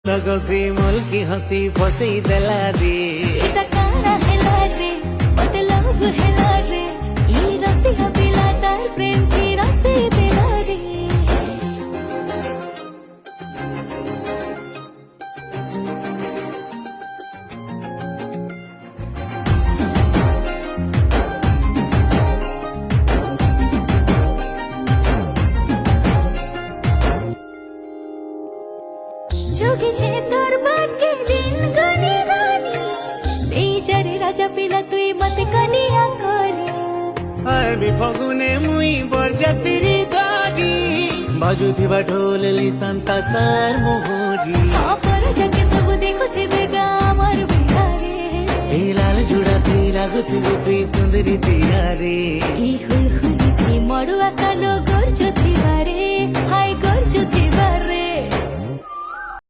लगसी मोल की हंसी फसी देला रे এটা কারা হেলা রে মতে লভ হেলা রে এই রসিয়া পিলা তার প্রেম কি রসে দেলা রে जोगी छे तोर बाके दिन गनी गनी এই যারে রাজা পিলা তুই মতে কনিয়া করে আমি ফগুনে মুই বরযাত্রী দাগি বাজুথিবা ঢোল লিসান্তা সার মোহরি অপর যাকে সব দেখুথিবে গা আমার বিহারে এই লাল জুড়াতে লাগুথিবে তুই সুন্দরী পিয়ারে এই হুল হুলি মড়ুয়া কালো